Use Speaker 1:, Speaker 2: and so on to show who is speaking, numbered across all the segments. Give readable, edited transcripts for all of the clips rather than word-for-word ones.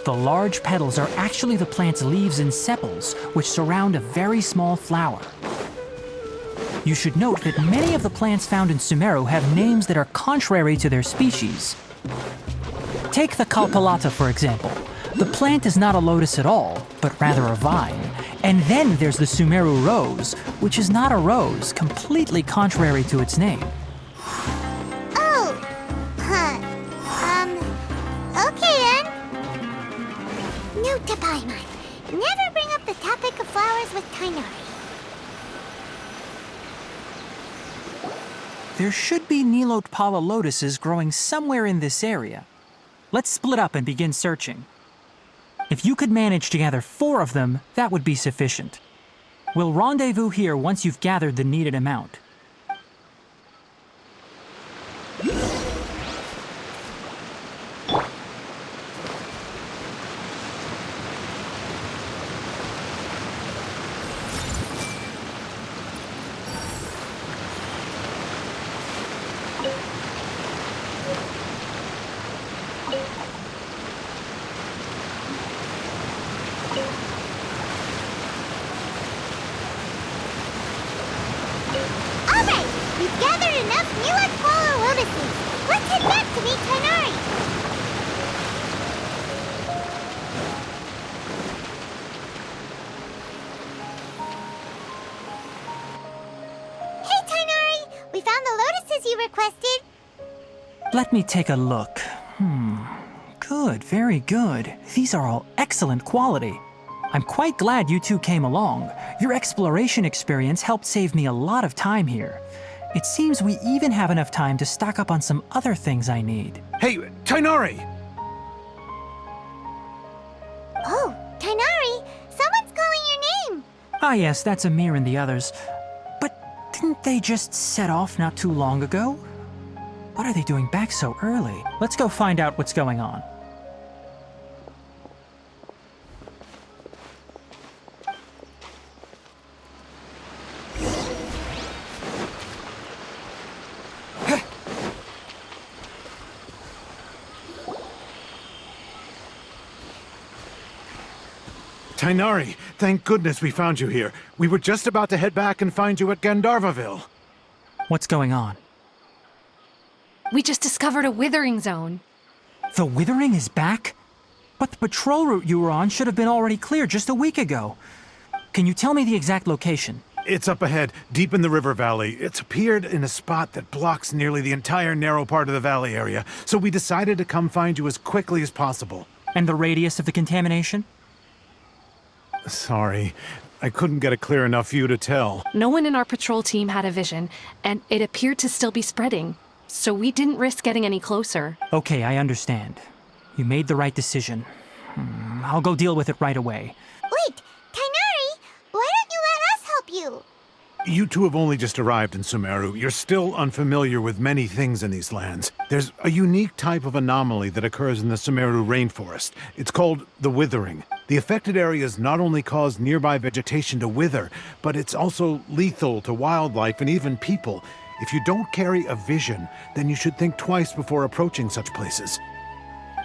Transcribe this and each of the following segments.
Speaker 1: The large petals are actually the plant's leaves and sepals, which surround a very small flower. You should note that many of the plants found in Sumeru have names that are contrary to their species. Take the Kalpalata, for example. The plant is not a lotus at all, but rather a vine. And then there's the Sumeru rose, which is not a rose, completely contrary to its name.
Speaker 2: Oh, okay then. Note to Paimon, never bring up the topic of flowers with Tainari.
Speaker 1: There should be Nilotpala lotuses growing somewhere in this area. Let's split up and begin searching. If you could manage to gather 4 of them, that would be sufficient. We'll rendezvous here once you've gathered the needed amount.
Speaker 2: Alright, we've gathered enough Nilotpala lotuses. Let's head back to meet Tainari. Hey Tainari, we found the lotuses you requested.
Speaker 1: Let me take a look. Good, very good. These are all excellent quality. I'm quite glad you two came along. Your exploration experience helped save me a lot of time here. It seems we even have enough time to stock up on some other things I need.
Speaker 3: Hey, Tainari!
Speaker 2: Oh, Tainari, someone's calling your name.
Speaker 1: Ah yes, that's Amir and the others. But didn't they just set off not too long ago? What are they doing back so early? Let's go find out what's going on.
Speaker 3: Tainari, thank goodness we found you here. We were just about to head back and find you at Gandharvaville.
Speaker 1: What's going on?
Speaker 4: We just discovered a withering zone.
Speaker 1: The withering is back? But the patrol route you were on should have been already cleared just a week ago. Can you tell me the exact location?
Speaker 3: It's up ahead, deep in the river valley. It's appeared in a spot that blocks nearly the entire narrow part of the valley area, so we decided to come find you as quickly as possible.
Speaker 1: And the radius of the contamination?
Speaker 3: Sorry, I couldn't get a clear enough view to tell.
Speaker 4: No one in our patrol team had a vision, and it appeared to still be spreading. So we didn't risk getting any closer.
Speaker 1: Okay, I understand. You made the right decision. I'll go deal with it right away.
Speaker 2: Wait, Tainari, why don't you let us help you?
Speaker 3: You two have only just arrived in Sumeru. You're still unfamiliar with many things in these lands. There's a unique type of anomaly that occurs in the Sumeru rainforest. It's called the withering. The affected areas not only cause nearby vegetation to wither, but it's also lethal to wildlife and even people. If you don't carry a vision, then you should think twice before approaching such places.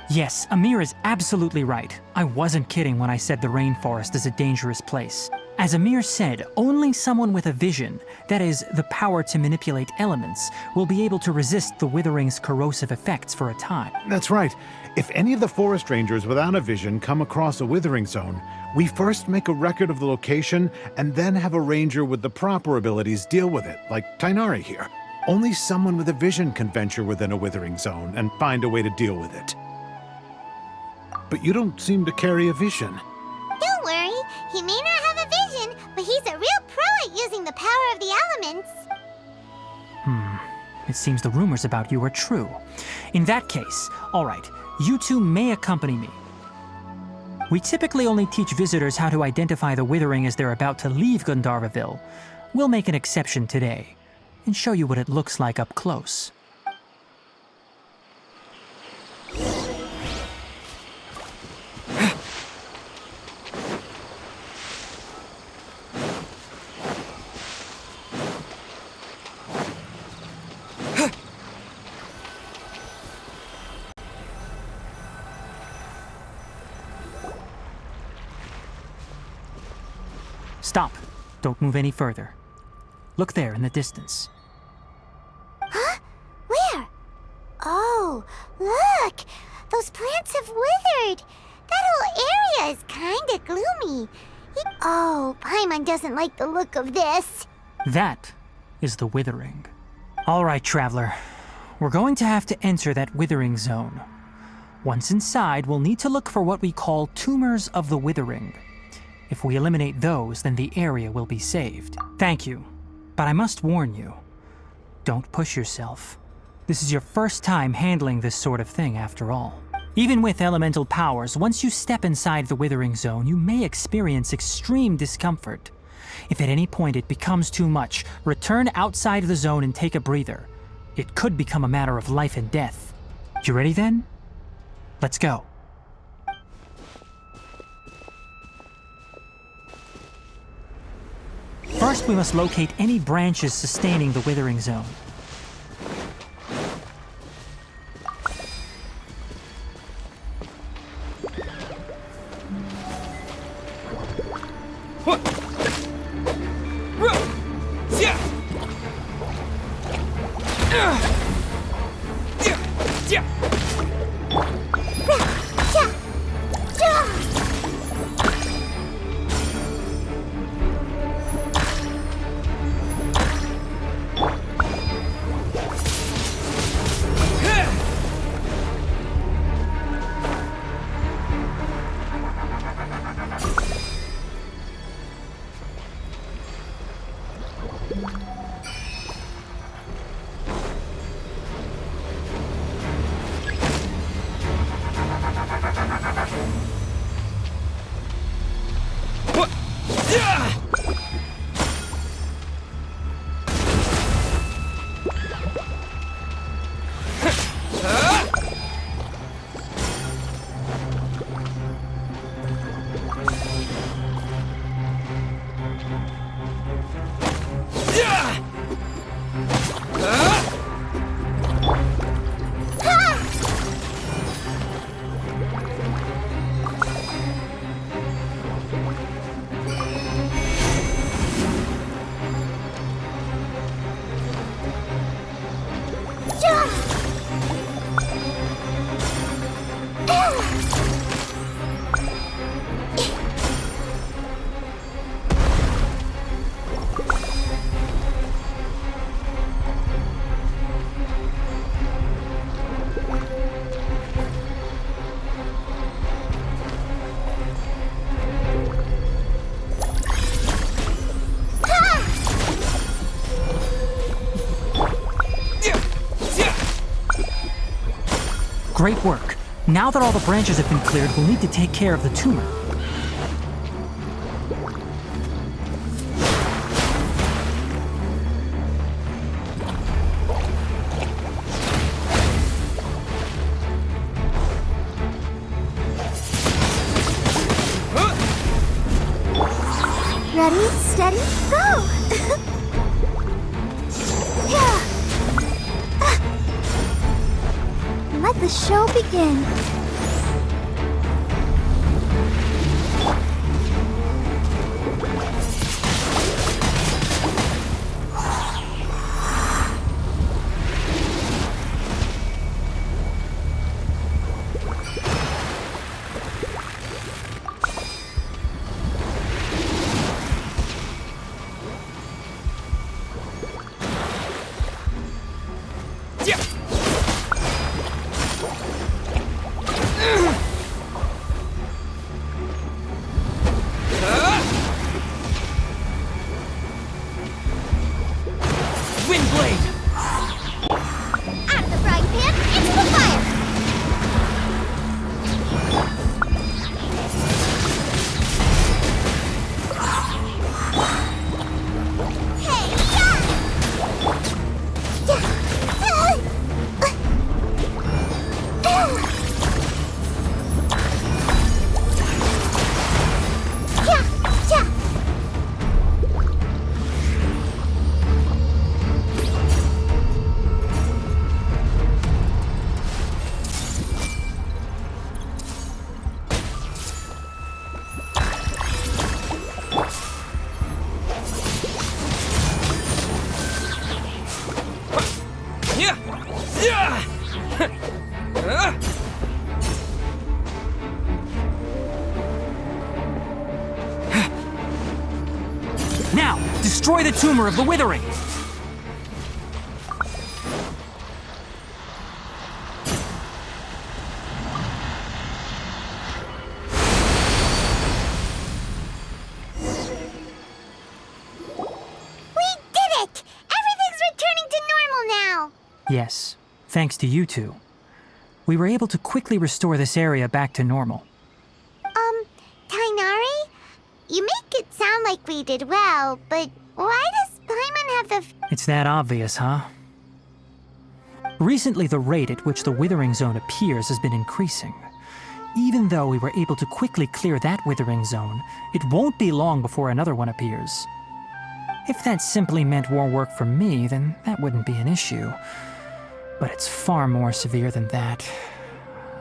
Speaker 1: Yes, Amir is absolutely right. I wasn't kidding when I said the rainforest is a dangerous place. As Amir said, only someone with a vision, that is, the power to manipulate elements, will be able to resist the withering's corrosive effects for a time.
Speaker 3: That's right. If any of the forest rangers without a vision come across a withering zone, we first make a record of the location and then have a ranger with the proper abilities deal with it, like Tainari here. Only someone with a vision can venture within a withering zone and find a way to deal with it. But you don't seem to carry a vision.
Speaker 2: Don't worry, he may not have a vision, but he's a real pro at using the power of the elements.
Speaker 1: It seems the rumors about you are true. In that case, all right, you two may accompany me. We typically only teach visitors how to identify the withering as they're about to leave Gandharvaville. We'll make an exception today and show you what it looks like up close. Stop. Don't move any further. Look there in the distance.
Speaker 2: Huh? Where? Oh, look! Those plants have withered! That whole area is kinda gloomy. Oh, Paimon doesn't like the look of this.
Speaker 1: That is the withering. All right, traveler. We're going to have to enter that withering zone. Once inside, we'll need to look for what we call tumors of the withering. If we eliminate those, then the area will be saved. Thank you, but I must warn you. Don't push yourself. This is your first time handling this sort of thing, after all. Even with elemental powers, once you step inside the withering zone, you may experience extreme discomfort. If at any point it becomes too much, return outside the zone and take a breather. It could become a matter of life and death. You ready then? Let's go. First, we must locate any branches sustaining the withering zone. Great work. Now that all the branches have been cleared, we'll need to take care of the tumor.
Speaker 2: Ready, steady, go! Yeah. Let the show begin.
Speaker 1: Now, destroy the tumor of the withering! Yes, thanks to you two. We were able to quickly restore this area back to normal.
Speaker 2: Tainari? You make it sound like we did well, but why does Paimon have the...
Speaker 1: It's that obvious, huh? Recently, the rate at which the withering zone appears has been increasing. Even though we were able to quickly clear that withering zone, it won't be long before another one appears. If that simply meant more work for me, then that wouldn't be an issue. But it's far more severe than that.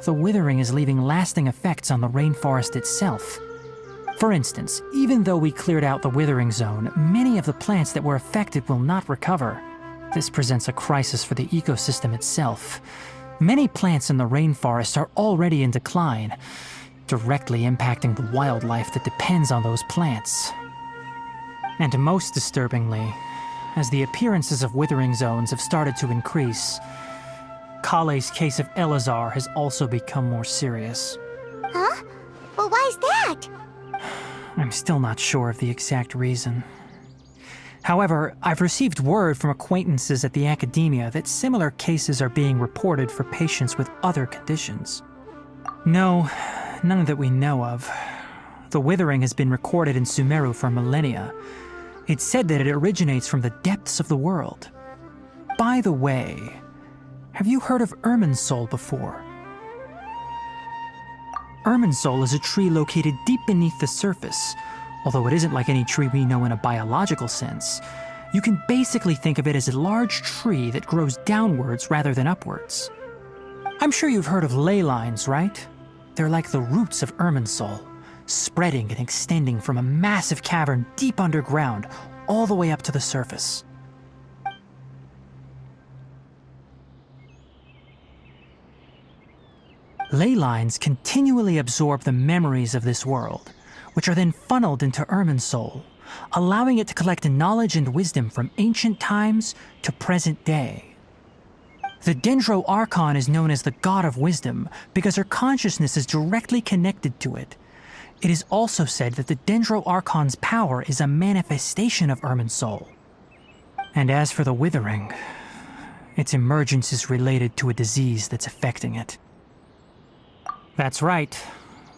Speaker 1: The withering is leaving lasting effects on the rainforest itself. For instance, even though we cleared out the withering zone, many of the plants that were affected will not recover. This presents a crisis for the ecosystem itself. Many plants in the rainforest are already in decline, directly impacting the wildlife that depends on those plants. And most disturbingly, as the appearances of withering zones have started to increase, Kale's case of Elazar has also become more serious.
Speaker 2: Huh? Well, why's that?
Speaker 1: I'm still not sure of the exact reason. However, I've received word from acquaintances at the academia that similar cases are being reported for patients with other conditions. No, none that we know of. The withering has been recorded in Sumeru for millennia. It's said that it originates from the depths of the world. By the way, have you heard of Irminsul before? Irminsul is a tree located deep beneath the surface. Although it isn't like any tree we know in a biological sense, you can basically think of it as a large tree that grows downwards rather than upwards. I'm sure you've heard of ley lines, right? They're like the roots of Irminsul, spreading and extending from a massive cavern deep underground all the way up to the surface. Ley lines continually absorb the memories of this world, which are then funneled into Irminsul, allowing it to collect knowledge and wisdom from ancient times to present day. The Dendro Archon is known as the God of Wisdom because her consciousness is directly connected to it. It is also said that the Dendro Archon's power is a manifestation of Irminsul. And as for the Withering, its emergence is related to a disease that's affecting it. That's right.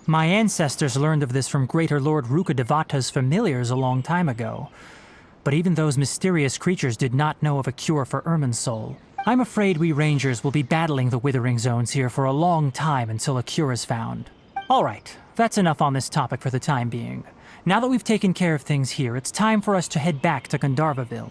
Speaker 1: My ancestors learned of this from Greater Lord Rukadevata's familiars a long time ago. But even those mysterious creatures did not know of a cure for Irminsul. I'm afraid we rangers will be battling the withering zones here for a long time until a cure is found. Alright, that's enough on this topic for the time being. Now that we've taken care of things here, it's time for us to head back to Gandharvaville.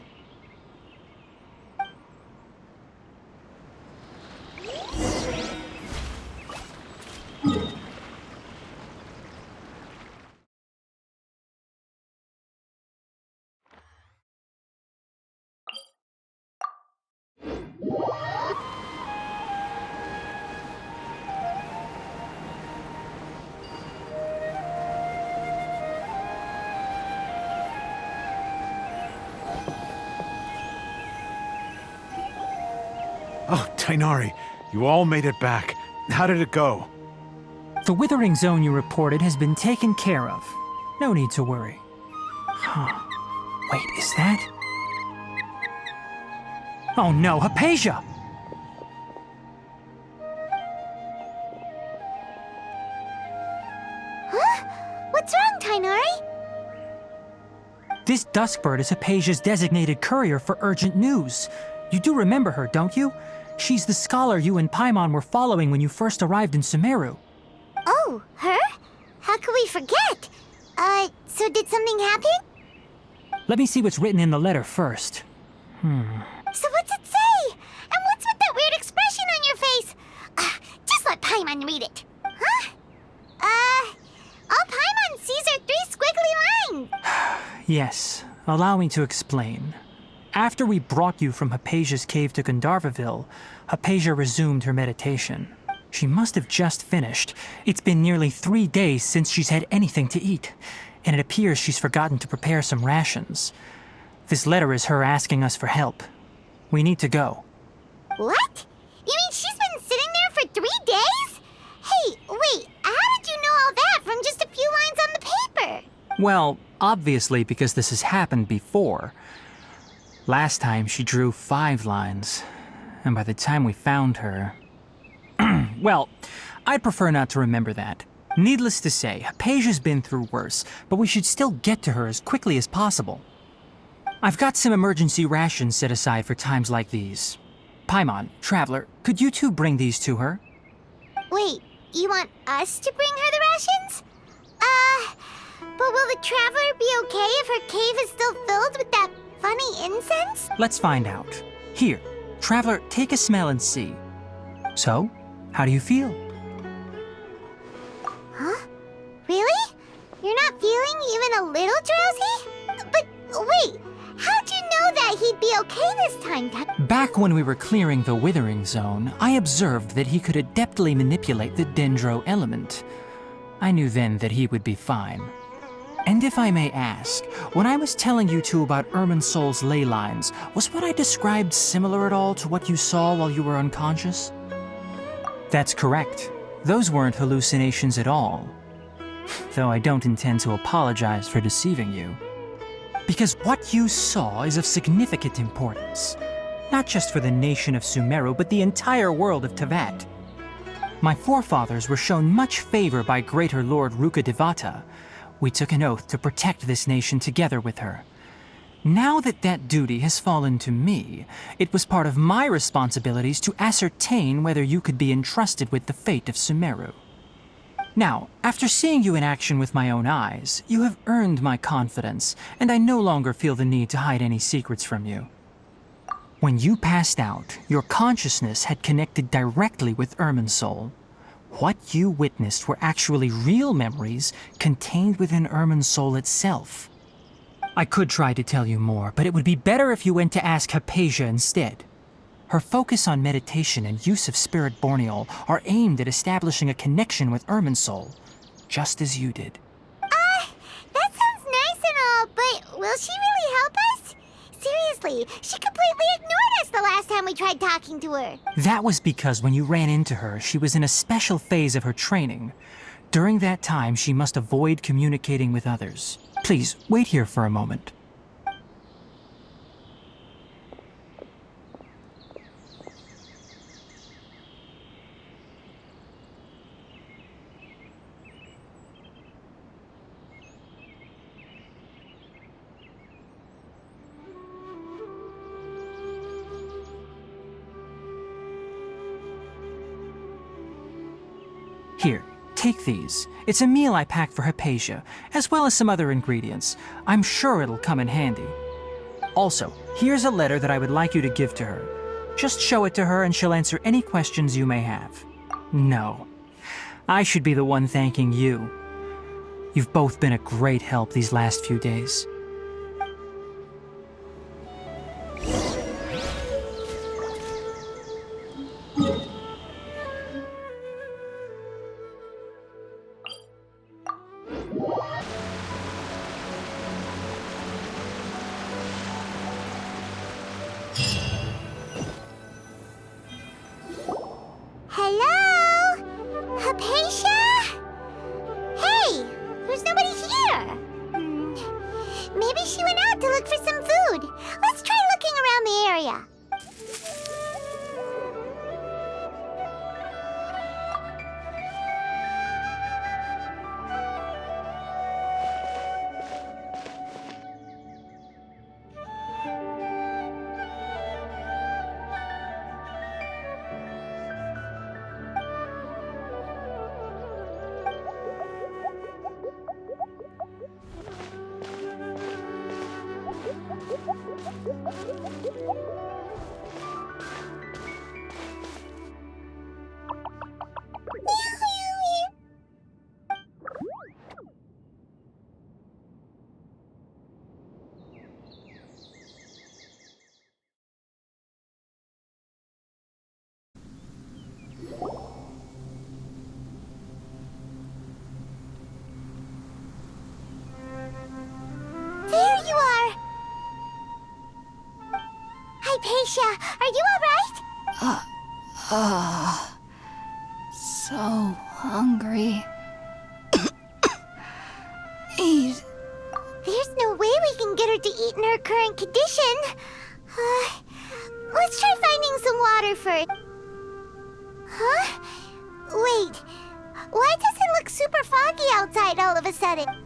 Speaker 3: Oh, Tainari, you all made it back. How did it go?
Speaker 1: The withering zone you reported has been taken care of. No need to worry. Huh. Wait, is that? Oh no, Hypatia!
Speaker 2: Huh? What's wrong, Tainari?
Speaker 1: This Duskbird is Hypatia's designated courier for urgent news. You do remember her, don't you? She's the scholar you and Paimon were following when you first arrived in Sumeru.
Speaker 2: Oh, her? How could we forget? So did something happen?
Speaker 1: Let me see what's written in the letter first.
Speaker 2: So what's it say? And what's with that weird expression on your face? Just let Paimon read it. Huh? All Paimon sees are 3 squiggly lines.
Speaker 1: Yes, allow me to explain. After we brought you from Hypatia's cave to Gandharvaville, Hypatia resumed her meditation. She must have just finished. It's been nearly 3 days since she's had anything to eat. and it appears she's forgotten to prepare some rations. This letter is her asking us for help. We need to go.
Speaker 2: What? You mean she's been sitting there for 3 days? Hey, wait, how did you know all that from just a few lines on the paper?
Speaker 1: Well, obviously because this has happened before. Last time she drew 5 lines, and by the time we found her... Well, I'd prefer not to remember that. Needless to say, Hypatia's been through worse, but we should still get to her as quickly as possible. I've got some emergency rations set aside for times like these. Paimon, Traveler, could you two bring these to her?
Speaker 2: Wait, you want us to bring her the rations? But will the Traveler be okay if her cave is still filled with that funny incense?
Speaker 1: Let's find out. Here, Traveler, take a smell and see. So, how do you feel?
Speaker 2: Huh? Really? You're not feeling even a little drowsy? But wait, how'd you know that he'd be okay this time?
Speaker 1: Back when we were clearing the Withering Zone, I observed that he could adeptly manipulate the Dendro element. I knew then that he would be fine. And if I may ask, when I was telling you two about Irminsol's ley lines, was what I described similar at all to what you saw while you were unconscious? That's correct. Those weren't hallucinations at all. Though I don't intend to apologize for deceiving you. Because what you saw is of significant importance. Not just for the nation of Sumeru, but the entire world of Tevat. My forefathers were shown much favor by Greater Lord Rukkhadevata. We took an oath to protect this nation together with her. Now that that duty has fallen to me, it was part of my responsibilities to ascertain whether you could be entrusted with the fate of Sumeru. Now, after seeing you in action with my own eyes, you have earned my confidence, and I no longer feel the need to hide any secrets from you. When you passed out, your consciousness had connected directly with Irminsol. What you witnessed were actually real memories contained within Irminsol itself. I could try to tell you more, but it would be better if you went to ask Hypatia instead. Her focus on meditation and use of Spirit Borneol are aimed at establishing a connection with Irminsol, just as you did.
Speaker 2: That sounds nice and all, but will she really help us? Seriously, she completely ignored us the last time we tried talking to her.
Speaker 1: That was because when you ran into her, she was in a special phase of her training. During that time, she must avoid communicating with others. Please, wait here for a moment. Here, take these. It's a meal I packed for Hypatia, as well as some other ingredients. I'm sure it'll come in handy. Also, here's a letter that I would like you to give to her. Just show it to her and she'll answer any questions you may have. No, I should be the one thanking you. You've both been a great help these last few days.
Speaker 2: Hello? Hypatia? Hey, there's nobody here. Maybe she went out to look for some food. Let's try looking around the area. Alicia, are you alright?
Speaker 5: So hungry. Eat.
Speaker 2: There's no way we can get her to eat in her current condition. Let's try finding some water first. Huh? Wait, why does it look super foggy outside all of a sudden?